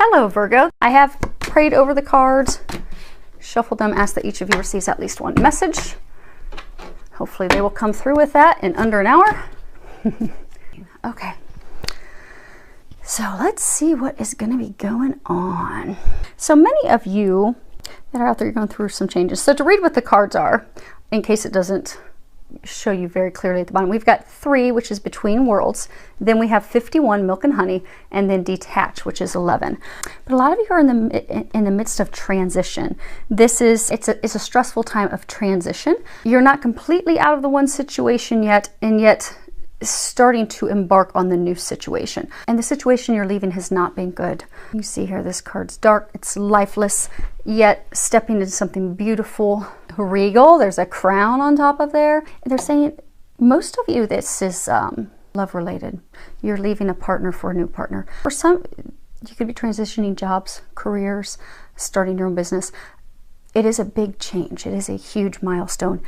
Hello, Virgo. I have prayed over the cards, shuffled them, asked that each of you receives at least one message. Hopefully they will come through with that in under an hour. Okay. So let's see what is going to be going on. So many of you that are out there, you're going through some changes. So to read what the cards are, in case it doesn't show you very clearly at the bottom, we've got 3, which is between worlds. Then we have 51, milk and honey, and then detach, which is 11. But a lot of you are in the midst of transition. It's a stressful time of transition. You're not completely out of the one situation yet, and yet starting to embark on the new situation. And the situation you're leaving has not been good. You see here, this card's dark, it's lifeless, yet stepping into something beautiful, regal. There's a crown on top of there. And they're saying, most of you, this is love related. You're leaving a partner for a new partner. For some, you could be transitioning jobs, careers, starting your own business. It is a big change. It is a huge milestone.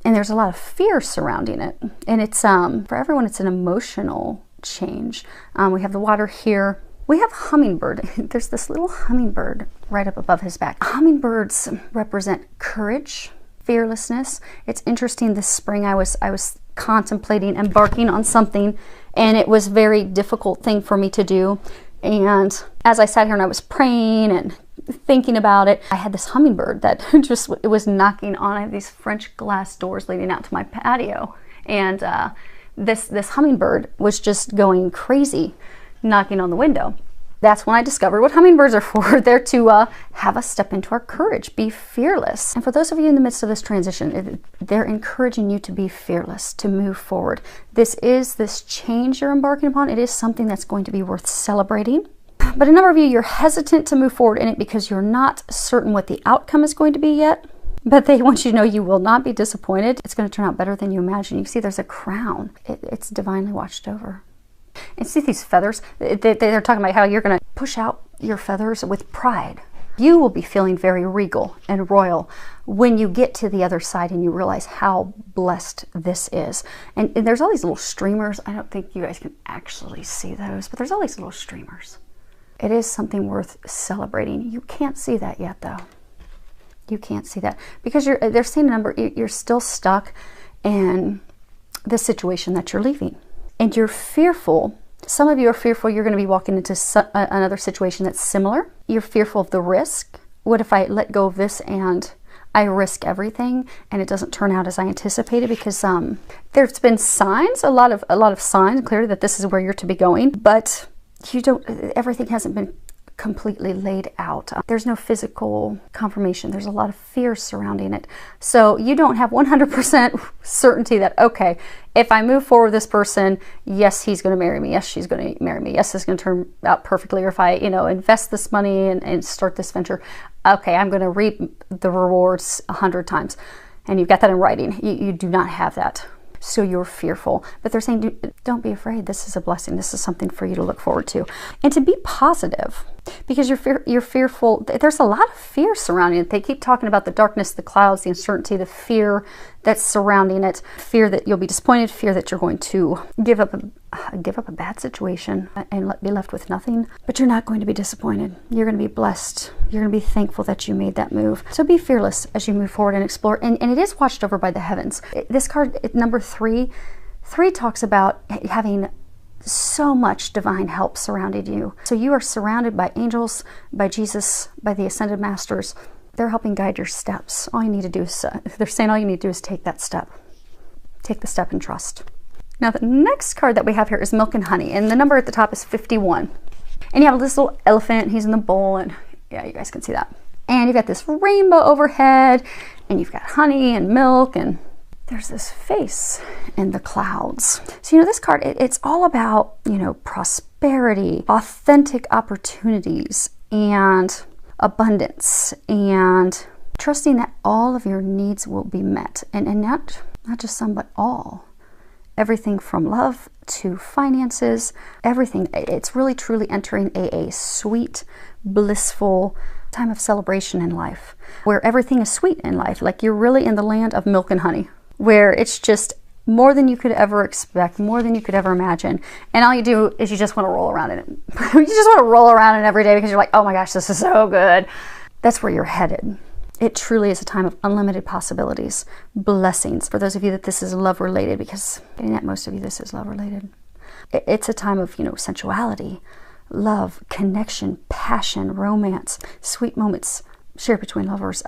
And there's a lot of fear surrounding it. And it's, for everyone, it's an emotional change. We have the water here. We have hummingbird. There's this little hummingbird right up above his back. Hummingbirds represent courage, fearlessness. It's interesting, this spring I was contemplating embarking on something, and it was a very difficult thing for me to do. And as I sat here and I was praying and thinking about it, I had this hummingbird that it was knocking on. I have these French glass doors leading out to my patio, and this hummingbird was just going crazy, knocking on the window. That's when I discovered what hummingbirds are for. They're to have us step into our courage, be fearless. And for those of you in the midst of this transition, they're encouraging you to be fearless, to move forward. This change you're embarking upon. It is something that's going to be worth celebrating. But a number of you, you're hesitant to move forward in it because you're not certain what the outcome is going to be yet. But they want you to know you will not be disappointed. It's going to turn out better than you imagine. You see, there's a crown. It's divinely watched over. And see these feathers? They're talking about how you're going to push out your feathers with pride. You will be feeling very regal and royal when you get to the other side and you realize how blessed this is. And there's all these little streamers. I don't think you guys can actually see those, but there's all these little streamers. It is something worth celebrating. You can't see that yet, though. You can't see that because they're saying a number. You're still stuck in the situation that you're leaving. And you're fearful. Some of you are fearful you're going to be walking into another situation that's similar. You're fearful of the risk. What if I let go of this and I risk everything and it doesn't turn out as I anticipated? Because there's been signs, a lot of signs clearly that this is where you're to be going, but everything hasn't been completely laid out. There's no physical confirmation. There's a lot of fear surrounding it. So you don't have 100% certainty that, okay, if I move forward with this person, yes, he's going to marry me. Yes, she's going to marry me. Yes, it's going to turn out perfectly. Or if I, invest this money and start this venture, okay, I'm going to reap the rewards 100 times. And you've got that in writing. You do not have that. So you're fearful. But they're saying, don't be afraid. This is a blessing. This is something for you to look forward to. And to be positive, because you're fearful. There's a lot of fear surrounding it. They keep talking about the darkness, the clouds, the uncertainty, the fear that's surrounding it. Fear that you'll be disappointed, fear that you're going to give up a bad situation and be left with nothing. But you're not going to be disappointed. You're going to be blessed. You're going to be thankful that you made that move. So be fearless as you move forward and explore. And it is watched over by the heavens. This card, number 3 talks about having so much divine help surrounding you. So you are surrounded by angels, by Jesus, by the ascended masters. They're helping guide your steps. All you need to do is, they're saying all you need to do is take that step. Take the step and trust. Now the next card that we have here is milk and honey, and the number at the top is 51. And you have this little elephant, he's in the bowl, and yeah, you guys can see that. And you've got this rainbow overhead, and you've got honey and milk, and there's this face in the clouds. So, this card, it's all about, prosperity, authentic opportunities, and abundance, and trusting that all of your needs will be met. And not just some, but all. Everything from love to finances, everything. It's really, truly entering a sweet, blissful time of celebration in life, where everything is sweet in life. Like you're really in the land of milk and honey, where it's just more than you could ever expect, more than you could ever imagine. And all you do is you just want to roll around in it. You just want to roll around in it every day because you're like, oh my gosh, this is so good. That's where you're headed. It truly is a time of unlimited possibilities, blessings. For those of you that this is love related, because getting at most of you, this is love related. It's a time of, sensuality, love, connection, passion, romance, sweet moments shared between lovers.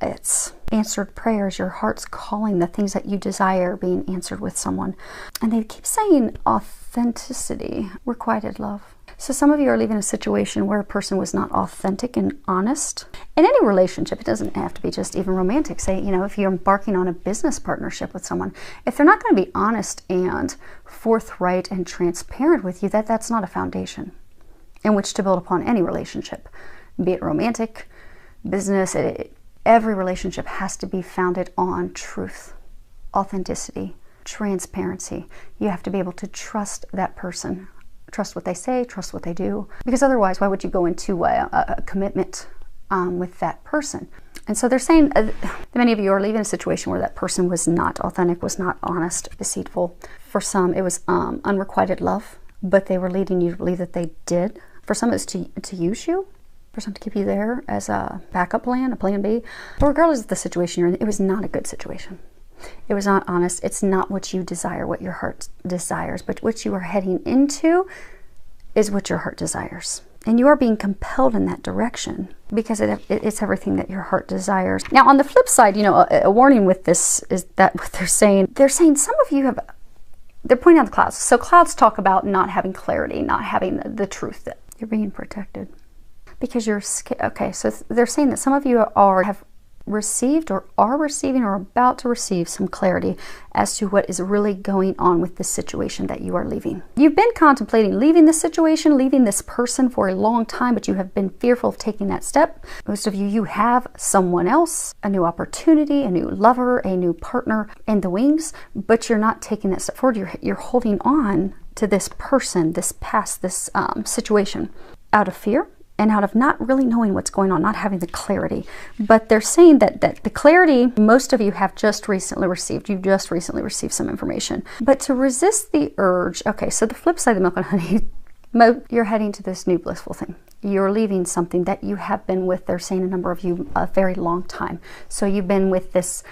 It's answered prayers, your heart's calling, the things that you desire being answered with someone. And they keep saying authenticity, requited love. So some of you are leaving a situation where a person was not authentic and honest. In any relationship, it doesn't have to be just even romantic. Say, if you're embarking on a business partnership with someone, if they're not going to be honest and forthright and transparent with you, that's not a foundation in which to build upon any relationship, be it romantic, business. Every relationship has to be founded on truth, authenticity, transparency. You have to be able to trust that person. Trust what they say, trust what they do. Because otherwise, why would you go into a commitment with that person? And so they're saying that many of you are leaving a situation where that person was not authentic, was not honest, deceitful. For some, it was unrequited love, but they were leading you to believe that they did. For some, it's to use you, for some to keep you there as a backup plan, a plan B. But regardless of the situation you're in, it was not a good situation. It was not honest. It's not what you desire, what your heart desires, but what you are heading into is what your heart desires. And you are being compelled in that direction because it's everything that your heart desires. Now, on the flip side, a warning with this is that what they're saying some of you they're pointing out the clouds. So clouds talk about not having clarity, not having the truth, that you're being protected because you're scared. Okay, so they're saying that some of you have received or are receiving or about to receive some clarity as to what is really going on with this situation that you are leaving. You've been contemplating leaving this situation, leaving this person for a long time, but you have been fearful of taking that step. Most of you have someone else, a new opportunity, a new lover, a new partner in the wings, but you're not taking that step forward. You're holding on to this person, this past, this situation out of fear and out of not really knowing what's going on, not having the clarity. But they're saying that the clarity most of you have just recently received. You've just recently received some information. But to resist the urge, okay, so the flip side of the milk and honey, you're heading to this new blissful thing. You're leaving something that you have been with, they're saying a number of you, a very long time. So you've been with this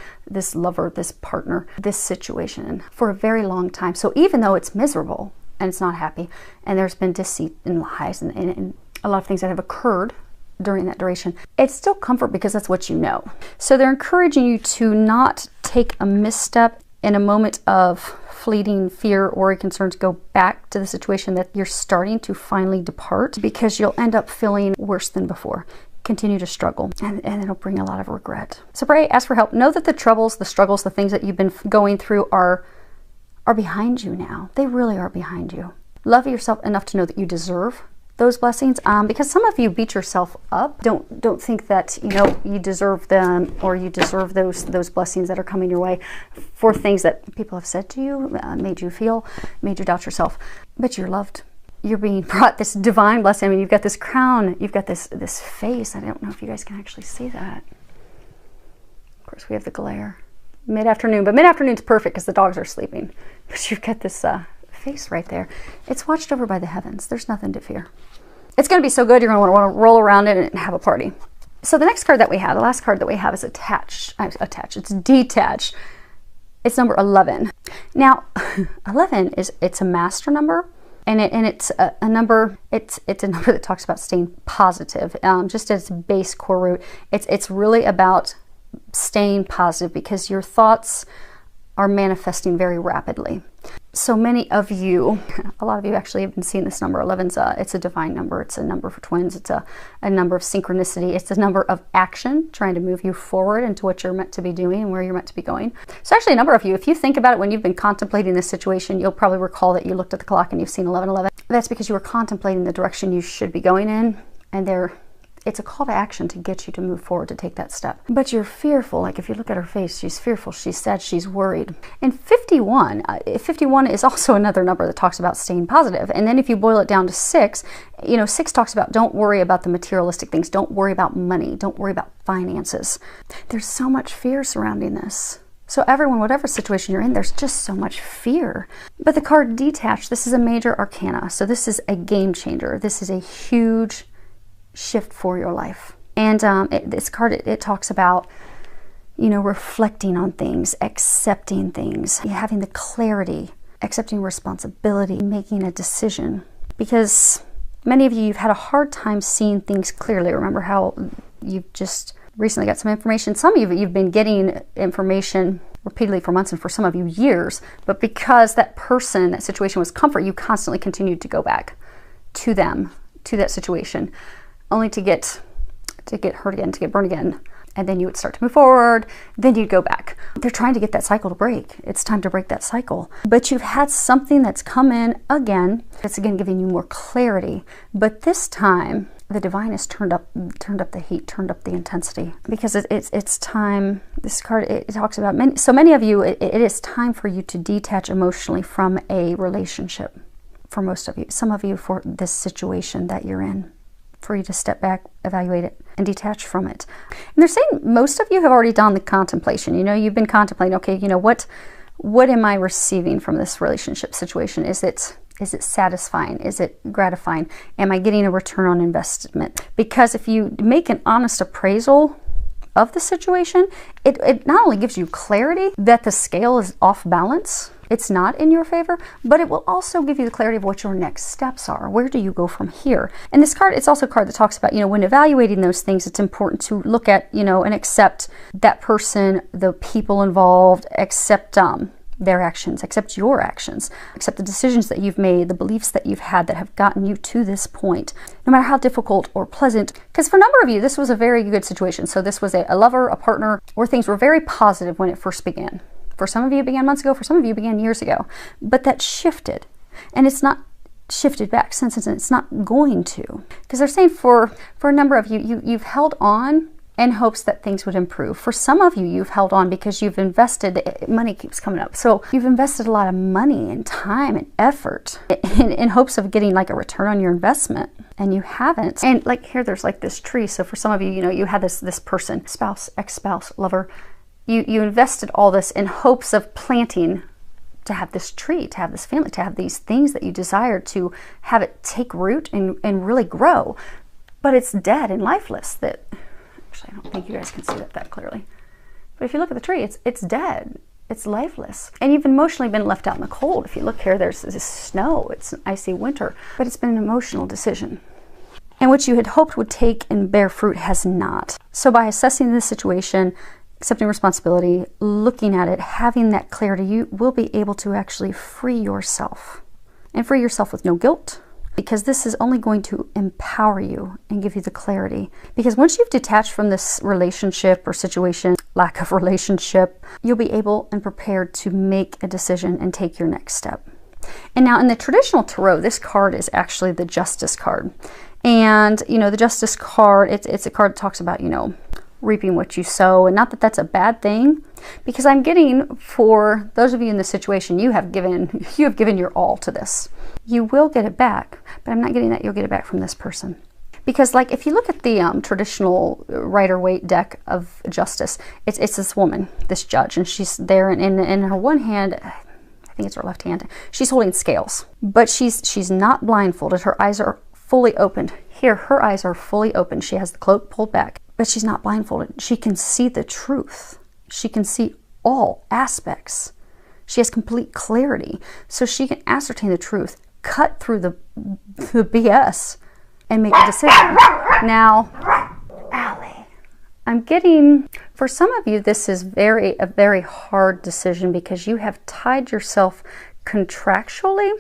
lover, this partner, this situation for a very long time. So even though it's miserable and it's not happy, and there's been deceit and lies and a lot of things that have occurred during that duration, it's still comfort because that's what you know. So they're encouraging you to not take a misstep in a moment of fleeting fear, worry, concerns, go back to the situation that you're starting to finally depart, because you'll end up feeling worse than before. Continue to struggle, and it'll bring a lot of regret. So pray, ask for help. Know that the troubles, the struggles, the things that you've been going through are behind you now. They really are behind you. Love yourself enough to know that you deserve those blessings, because some of you beat yourself up. Don't think that you deserve them, or you deserve those blessings that are coming your way for things that people have said to you, made you doubt yourself. But you're loved. You're being brought this divine blessing. I mean, you've got this crown, you've got this face. I don't know if you guys can actually see that. Of course, we have the glare. Mid-afternoon, but mid-afternoon's perfect because the dogs are sleeping. But you've got this face right there. It's watched over by the heavens. There's nothing to fear. It's going to be so good, you're going to want to roll around in it and have a party. So the next card that we have, the last card that we have is it's detached. It's number 11. Now, 11 it's a master number, and it's a number. It's a number that talks about staying positive. Just as base core root, it's really about staying positive because your thoughts are manifesting very rapidly. So many of you, a lot of you actually have been seeing this number. 11's it's a divine number. It's a number for twins. It's a number of synchronicity. It's a number of action, trying to move you forward into what you're meant to be doing and where you're meant to be going. So actually a number of you, if you think about it, when you've been contemplating this situation, you'll probably recall that you looked at the clock and you've seen 11:11. That's because you were contemplating the direction you should be going in, and it's a call to action to get you to move forward, to take that step. But you're fearful. Like if you look at her face, she's fearful, she's sad, she's worried. And 51 is also another number that talks about staying positive. And then if you boil it down to 6, 6 talks about don't worry about the materialistic things. Don't worry about money. Don't worry about finances. There's so much fear surrounding this. So everyone, whatever situation you're in, there's just so much fear. But the card Detached, this is a major arcana. So this is a game changer. This is a huge shift for your life. And this card, it talks about, you know, reflecting on things, accepting things, having the clarity, accepting responsibility, making a decision. Because many of you, you've had a hard time seeing things clearly. Remember how you've just recently got some information. Some of you, you've been getting information repeatedly for months, and for some of you years, but because that person, that situation was comfort, you constantly continued to go back to them, to that situation, only to get hurt again, to get burned again. And then you would start to move forward, then you'd go back. They're trying to get that cycle to break. It's time to break that cycle. But you've had something that's come in again. It's again giving you more clarity. But this time, the divine has turned up the heat, turned up the intensity. Because it's time, this card, it talks about, many of you, it is time for you to detach emotionally from a relationship. For most of you. Some of you for this situation that you're in. For you to step back, evaluate it, and detach from it. And they're saying most of you have already done the contemplation. You know, you've been contemplating, okay, you know, what am I receiving from this relationship situation? Is it satisfying? Is it gratifying? Am I getting a return on investment? Because if you make an honest appraisal of the situation, it not only gives you clarity that the scale is off balance, it's not in your favor, but it will also give you the clarity of what your next steps are. Where do you go from here? And this card, it's also a card that talks about, you know, when evaluating those things, it's important to look at, you know, and accept that person, the people involved, accept their actions, accept your actions, accept the decisions that you've made, the beliefs that you've had that have gotten you to this point, no matter how difficult or pleasant. Because for a number of you, this was a very good situation. So this was a lover, a partner, where things were very positive when it first began. For some of you, it began months ago. For some of you, it began years ago. But that shifted. And it's not shifted back since, and it's not going to. Because they're saying for a number of you, you've held on in hopes that things would improve. For some of you, you've held on because you've invested, money keeps coming up. So you've invested a lot of money and time and effort in hopes of getting like a return on your investment. And you haven't. And like here, there's like this tree. So for some of you, you know, you had this person, spouse, ex-spouse, lover. You invested all this in hopes of planting, to have this tree, to have this family, to have these things that you desired, to have it take root and really grow. But it's dead and lifeless. That actually, I don't think you guys can see that clearly. But if you look at the tree, it's dead. It's lifeless. And you've emotionally been left out in the cold. If you look here, there's this snow. It's an icy winter. But it's been an emotional decision. And what you had hoped would take and bear fruit has not. So by assessing this situation, accepting responsibility, looking at it, having that clarity, you will be able to actually free yourself. And free yourself with no guilt, because this is only going to empower you and give you the clarity. Because once you've detached from this relationship or situation, lack of relationship, you'll be able and prepared to make a decision and take your next step. And now in the traditional tarot, this card is actually the Justice card. And, you know, the Justice card, it's a card that talks about, you know, reaping what you sow. And not that that's a bad thing, because I'm getting, for those of you in this situation, you have given your all to this. You will get it back, but I'm not getting that you'll get it back from this person. Because like if you look at the traditional Rider-Waite deck of Justice, it's this woman, this judge, and she's there, and in her one hand, I think it's her left hand, she's holding scales, but she's not blindfolded. Her eyes are fully opened. Here, her eyes are fully open. She has the cloak pulled back, but she's not blindfolded. She can see the truth. She can see all aspects. She has complete clarity. So she can ascertain the truth, cut through the BS, and make a decision. Now, Allie, I'm getting, for some of you, this is a very hard decision, because you have tied yourself contractually.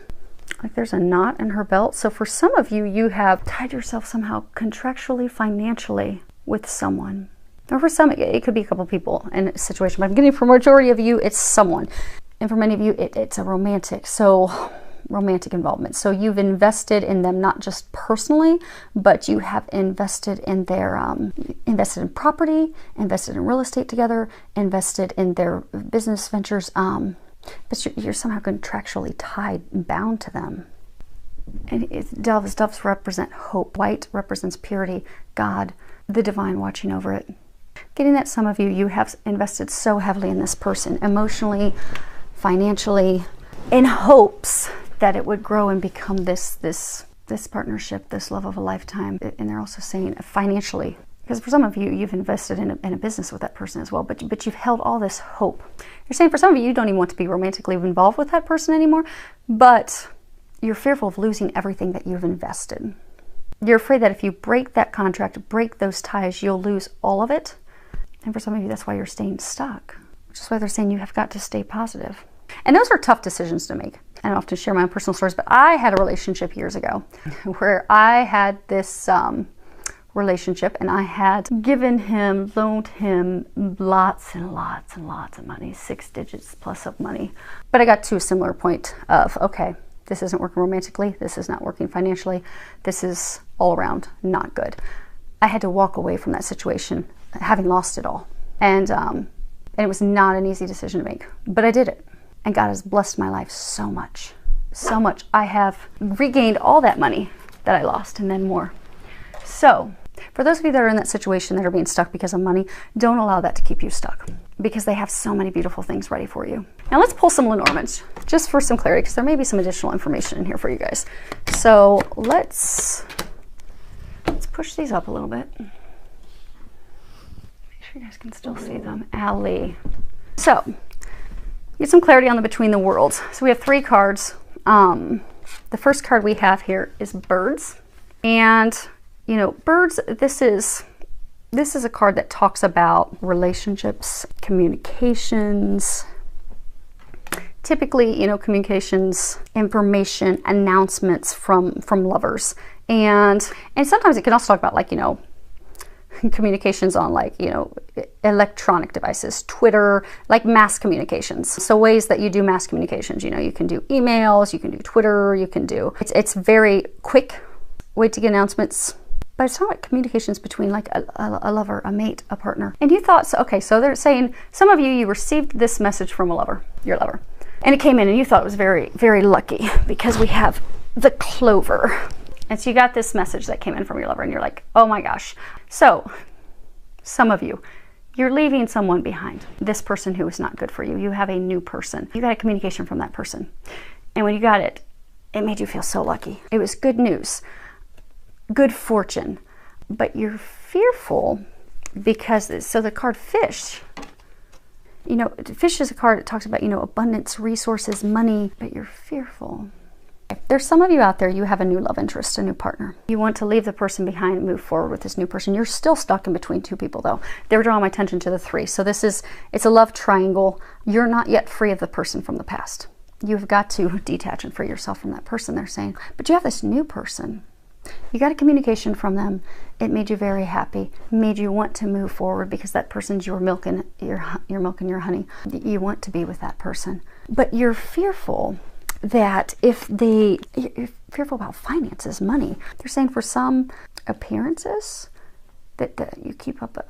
Like there's a knot in her belt. So for some of you, you have tied yourself somehow contractually, financially with someone. Or for some, it could be a couple people in a situation, but I'm getting for majority of you, it's someone. And for many of you, it's a romantic involvement. So you've invested in them, not just personally, but you have invested in their, invested in property, invested in real estate together, invested in their business ventures, but you're somehow contractually tied and bound to them. And doves represent hope. White represents purity, God, the divine watching over it. Getting that some of you have invested so heavily in this person, emotionally, financially, in hopes that it would grow and become this partnership, this love of a lifetime. And they're also saying financially, because for some of you, you've invested in a business with that person as well, but you've held all this hope. You're saying for some of you, you don't even want to be romantically involved with that person anymore, but you're fearful of losing everything that you've invested. You're afraid that if you break that contract, break those ties, you'll lose all of it. And for some of you, that's why you're staying stuck, which is why they're saying you have got to stay positive. And those are tough decisions to make. I don't often share my own personal stories, but I had a relationship years ago where I had this relationship, and I had loaned him lots and lots and lots of money, 6 digits plus of money. But I got to a similar point of, okay, this isn't working romantically, this is not working financially, this is all around not good. I had to walk away from that situation, having lost it all. And it was not an easy decision to make, but I did it. And God has blessed my life so much, so much. I have regained all that money that I lost and then more. So for those of you that are in that situation that are being stuck because of money, don't allow that to keep you stuck, because they have so many beautiful things ready for you. Now let's pull some Lenormands just for some clarity, because there may be some additional information in here for you guys. So let's push these up a little bit. Make sure you guys can still see them. Ali. So get some clarity on the between the worlds. So we have 3 cards. The first card we have here is birds. And you know, birds, this is a card that talks about relationships, communications, typically, you know, communications, information, announcements from lovers. And sometimes it can also talk about, like, you know, communications on, like, you know, electronic devices, Twitter, like mass communications. So ways that you do mass communications, you know, you can do emails, you can do Twitter, you can do, it's very quick way to get announcements. But it's not like communications between, like, a lover, a mate, a partner. And you thought, so, okay, so they're saying, some of you received this message from a lover, your lover. And it came in and you thought it was very, very lucky, because we have the clover. And so you got this message that came in from your lover and you're like, oh my gosh. So some of you, you're leaving someone behind, this person who is not good for you. You have a new person. You got a communication from that person. And when you got it, it made you feel so lucky. It was good news. Good fortune, but you're fearful because, so the card fish, you know, fish is a card that talks about, you know, abundance, resources, money, but you're fearful. There's some of you out there, you have a new love interest, a new partner. You want to leave the person behind and move forward with this new person. You're still stuck in between 2 people though. They were drawing my attention to the 3. So it's a love triangle. You're not yet free of the person from the past. You've got to detach and free yourself from that person, they're saying, but you have this new person. You got a communication from them. It made you very happy, made you want to move forward, because that person's your milk and your honey. You want to be with that person, but you're fearful that you're fearful about finances, money. They're saying for some appearances that you keep up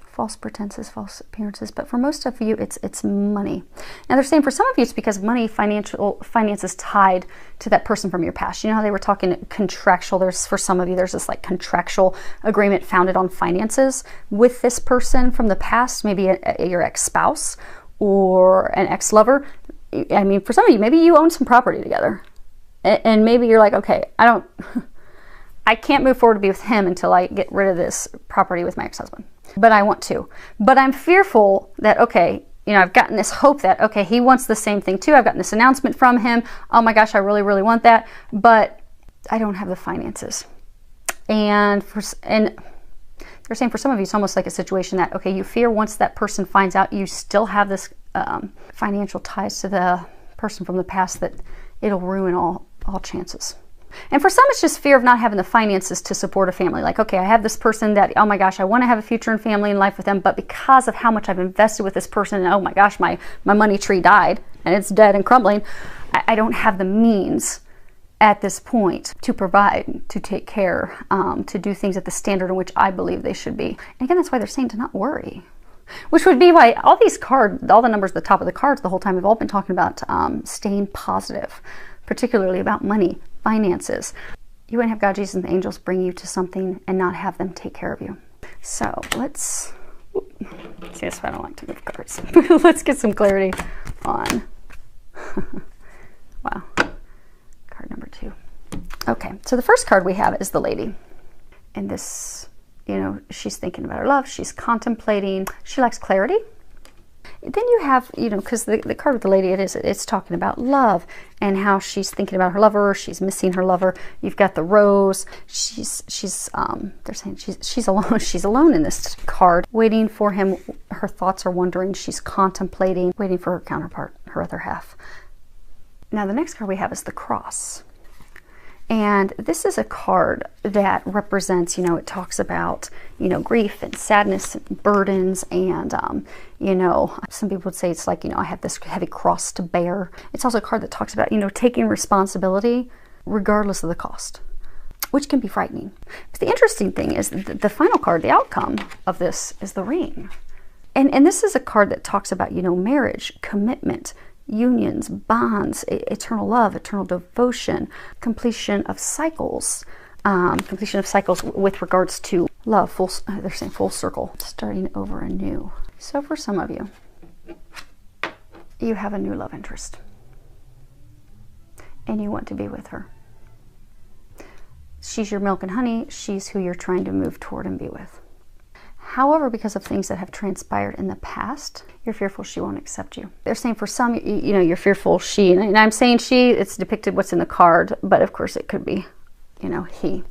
false pretenses, false appearances, but for most of you, it's money. Now they're saying for some of you, it's because money, finances tied to that person from your past. You know how they were talking contractual, for some of you, there's this like contractual agreement founded on finances with this person from the past, maybe your ex-spouse or an ex-lover. I mean, for some of you, maybe you own some property together, and maybe you're like, okay, I can't move forward to be with him until I get rid of this property with my ex-husband. But I want to. But I'm fearful that, okay, you know, I've gotten this hope that, okay, he wants the same thing too. I've gotten this announcement from him. Oh my gosh, I really, really want that. But I don't have the finances. And they're saying for some of you, it's almost like a situation that, okay, you fear once that person finds out you still have this financial ties to the person from the past, that it'll ruin all chances. And for some, it's just fear of not having the finances to support a family. Like, okay, I have this person that, oh my gosh, I want to have a future and family and life with them, but because of how much I've invested with this person, and oh my gosh, my money tree died and it's dead and crumbling, I don't have the means at this point to provide, to take care, to do things at the standard in which I believe they should be. And again, that's why they're saying to not worry. Which would be why all these cards, all the numbers at the top of the cards the whole time, have all been talking about staying positive, particularly about money, finances. You wouldn't have God, Jesus, and the angels bring you to something and not have them take care of you. So let's See, that's why I don't like to move cards. Let's get some clarity on. Wow. Card number 2. Okay, so the first card we have is the lady. And this, you know, she's thinking about her love. She's contemplating. She likes clarity. Then you have, you know, because the card with the lady, it's talking about love and how she's thinking about her lover. She's missing her lover. You've got the rose. They're saying she's alone. She's alone in this card, waiting for him. Her thoughts are wandering. She's contemplating, waiting for her counterpart, her other half. Now the next card we have is the cross. And this is a card that represents, you know, it talks about, you know, grief and sadness and burdens. And, you know, some people would say it's like, you know, I have this heavy cross to bear. It's also a card that talks about, you know, taking responsibility regardless of the cost, which can be frightening. But the interesting thing is the final card, the outcome of this is the ring. And this is a card that talks about, you know, marriage, commitment, unions, bonds, eternal love, eternal devotion, completion of cycles with regards to love. They're saying full circle, starting over anew. So for some of you, you have a new love interest and you want to be with her. She's your milk and honey. She's who you're trying to move toward and be with. However, because of things that have transpired in the past, you're fearful she won't accept you. They're saying for some, you know, you're fearful she, and I'm saying she, it's depicted what's in the card, but of course it could be, you know, he.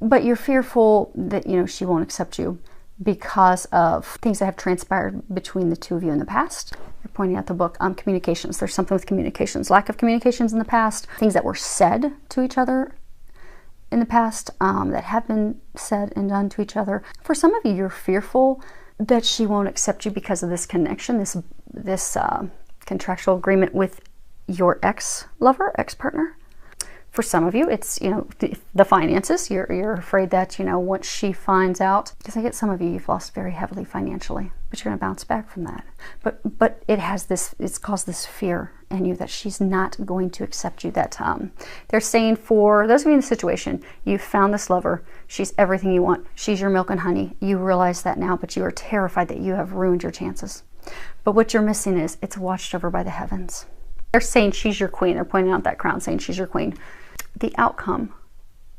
But you're fearful that, you know, she won't accept you because of things that have transpired between the two of you in the past. You're pointing out the book, communications. There's something with communications, lack of communications in the past, things that were said to each other in the past, that have been said and done to each other. For some of you, you're fearful that she won't accept you because of this connection, this contractual agreement with your ex-lover, ex-partner. For some of you, it's, you know, the finances. You're afraid that, you know, once she finds out, because I get some of you, you've lost very heavily financially, but you're going to bounce back from that. But it's caused this fear in you that she's not going to accept you. That they're saying for those of you in the situation, you found this lover. She's everything you want. She's your milk and honey. You realize that now, but you are terrified that you have ruined your chances. But what you're missing is it's watched over by the heavens. They're saying she's your queen. They're pointing out that crown, saying she's your queen. The outcome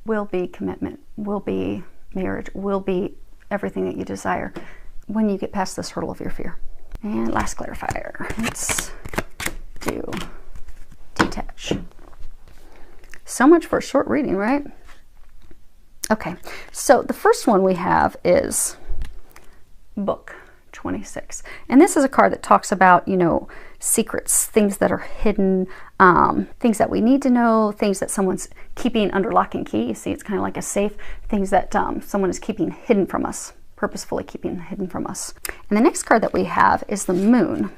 will be commitment, will be marriage, will be everything that you desire when you get past this hurdle of your fear. And last clarifier, let's do detach. So much for a short reading, right? Okay, so the first one we have is book 26. And this is a card that talks about, you know, secrets, things that are hidden, things that we need to know, things that someone's keeping under lock and key. You see, it's kind of like a safe, things that someone is keeping hidden from us, purposefully keeping hidden from us. And the next card that we have is the moon.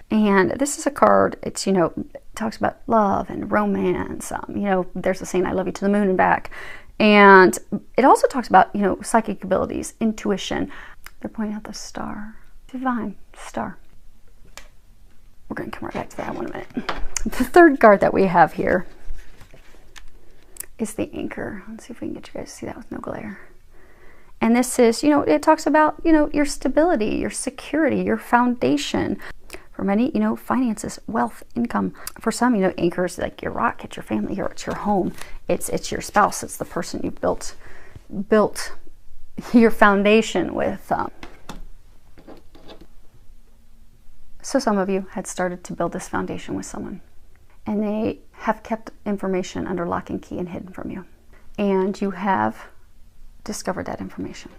And this is a card, it's, you know, it talks about love and romance. You know, there's a saying, I love you to the moon and back. And it also talks about, you know, psychic abilities, intuition. They're pointing out the star, divine star. We're going to come right back to that one in a minute. The third card that we have here is the anchor. Let's see if we can get you guys to see that with no glare. And this is, you know, it talks about, you know, your stability, your security, your foundation. For many, you know, finances, wealth, income. For some, you know, anchors like your rock, it's your family, it's your home, it's your spouse, it's the person you built your foundation with. So some of you had started to build this foundation with someone, and they have kept information under lock and key and hidden from you, and you have discovered that information.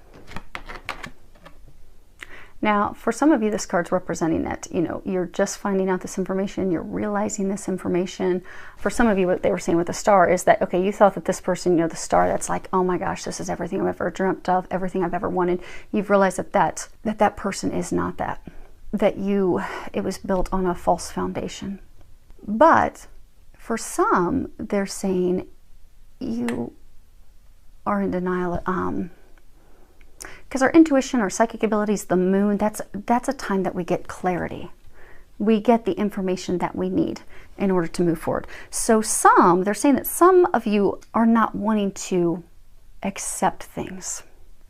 Now, for some of you, this card's representing that, you know, you're just finding out this information, you're realizing this information. For some of you, what they were saying with the star is that, okay, you thought that this person, you know, the star that's like, oh my gosh, this is everything I've ever dreamt of, everything I've ever wanted. You've realized that person is not that. It was built on a false foundation. But for some, they're saying you are in denial. Because our intuition, our psychic abilities, the moon, that's a time that we get clarity. We get the information that we need in order to move forward. So they're saying that some of you are not wanting to accept things.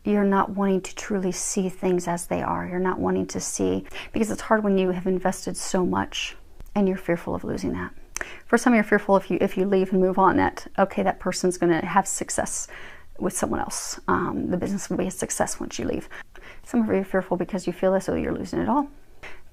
you're not wanting to truly see things as they are. You're not wanting to see, because it's hard when you have invested so much and you're fearful of losing that. For some, you're fearful if you leave and move on, that, okay, that person's going to have success with someone else. The business will be a success once you leave. Some of you are fearful because you feel as though you're losing it all.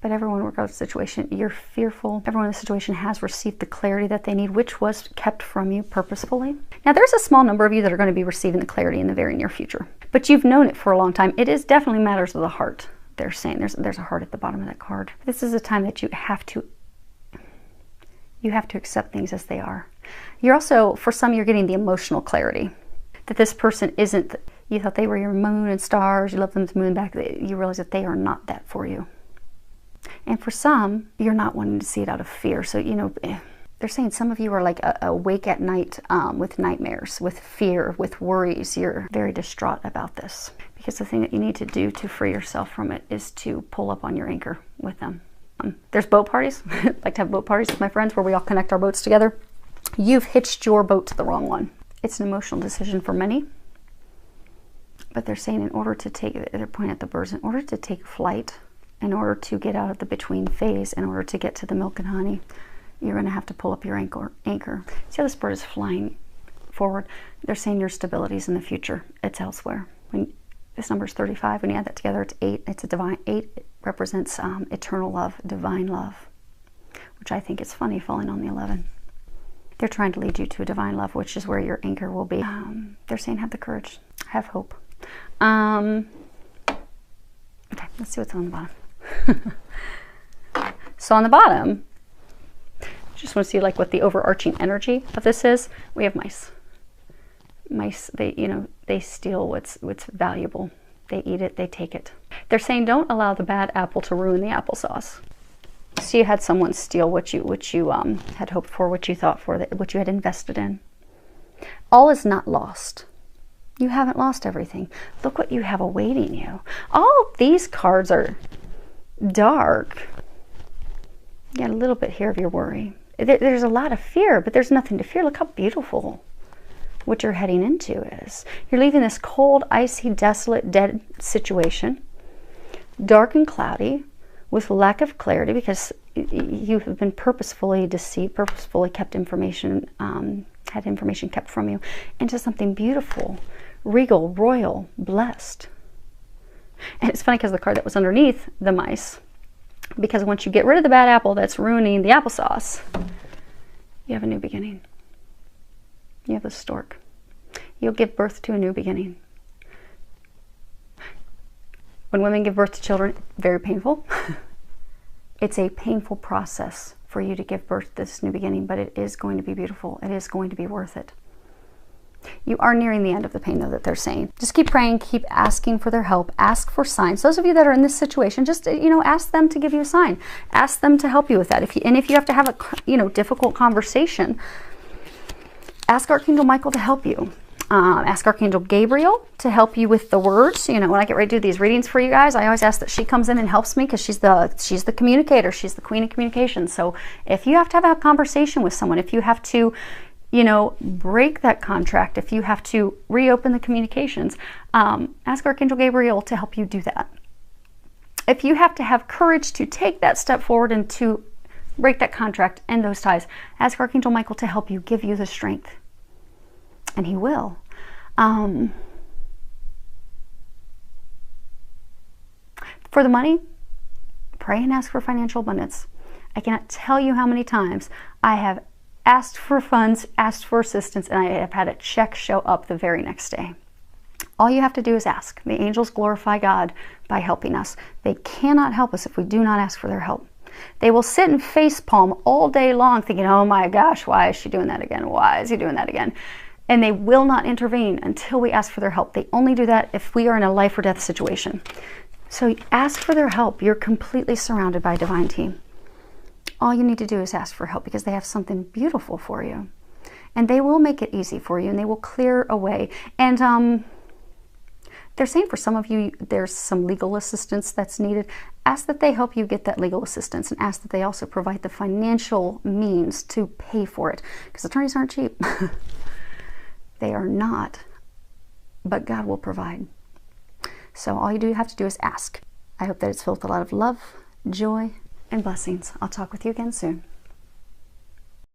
But everyone, regardless of the situation, you're fearful. Everyone in the situation has received the clarity that they need, which was kept from you purposefully. Now, there's a small number of you that are going to be receiving the clarity in the very near future. But you've known it for a long time. It is definitely matters of the heart. They're saying there's a heart at the bottom of that card. This is a time that you have to accept things as they are. You're also, for some, you're getting the emotional clarity. That this person isn't, you thought they were your moon and stars, you love them to moon back, you realize that they are not that for you. And for some, you're not wanting to see it out of fear. So, you know, they're saying some of you are like awake at night with nightmares, with fear, with worries. You're very distraught about this. Because the thing that you need to do to free yourself from it is to pull up on your anchor with them. There's boat parties. I like to have boat parties with my friends where we all connect our boats together. You've hitched your boat to the wrong one. It's an emotional decision for many. But they're saying in order to take, they're pointing at the birds, in order to take flight, in order to get out of the between phase, in order to get to the milk and honey, you're going to have to pull up your anchor. See how this bird is flying forward? They're saying your stability is in the future. It's elsewhere. When this number is 35, when you add that together, it's 8. It's a divine 8. It represents eternal love, divine love, which I think is funny falling on the 11. They're trying to lead you to a divine love, which is where your anchor will be. They're saying have the courage, have hope. Okay, let's see what's on the bottom. So on the bottom, just want to see like what the overarching energy of this is. We have mice. Mice, they steal what's valuable. They eat it, they take it. They're saying don't allow the bad apple to ruin the applesauce. So you had someone steal what you had hoped for, what you thought for, what you had invested in. All is not lost. You haven't lost everything. Look what you have awaiting you. All of these cards are dark. You got a little bit here of your worry. There's a lot of fear, but there's nothing to fear. Look how beautiful what you're heading into is. You're leaving this cold, icy, desolate, dead situation, dark and cloudy, with lack of clarity, because you have been purposefully deceived, purposefully kept information, had information kept from you, into something beautiful, regal, royal, blessed. And it's funny because the card that was underneath the mice, because once you get rid of the bad apple that's ruining the applesauce, you have a new beginning. You have the stork. You'll give birth to a new beginning. When women give birth to children, very painful. It's a painful process for you to give birth to this new beginning, but it is going to be beautiful. It is going to be worth it. You are nearing the end of the pain, though, that they're saying. Just keep praying, keep asking for their help, ask for signs. Those of you that are in this situation, just, ask them to give you a sign. Ask them to help you with that. If you have to have a, difficult conversation, ask Archangel Michael to help you. Ask Archangel Gabriel to help you with the words. When I get ready to do these readings for you guys, I always ask that she comes in and helps me, because she's the communicator. She's the queen of communication. So if you have to have a conversation with someone, if you have to, break that contract, if you have to reopen the communications, ask Archangel Gabriel to help you do that. If you have to have courage to take that step forward and to break that contract and those ties, ask Archangel Michael to help you, give you the strength. And he will. For the money, pray and ask for financial abundance. I cannot tell you how many times I have asked for funds, asked for assistance, and I have had a check show up the very next day. All you have to do is ask. The angels glorify God by helping us. They cannot help us if we do not ask for their help. They will sit and facepalm all day long thinking, oh my gosh, why is she doing that again? Why is he doing that again? And they will not intervene until we ask for their help. They only do that if we are in a life or death situation. So ask for their help. You're completely surrounded by a divine team. All you need to do is ask for help, because they have something beautiful for you. And they will make it easy for you, and they will clear away. And they're saying for some of you, there's some legal assistance that's needed. Ask that they help you get that legal assistance, and ask that they also provide the financial means to pay for it, because attorneys aren't cheap. They are not, but God will provide. So all you do have to do is ask. I hope that it's filled with a lot of love, joy, and blessings. I'll talk with you again soon.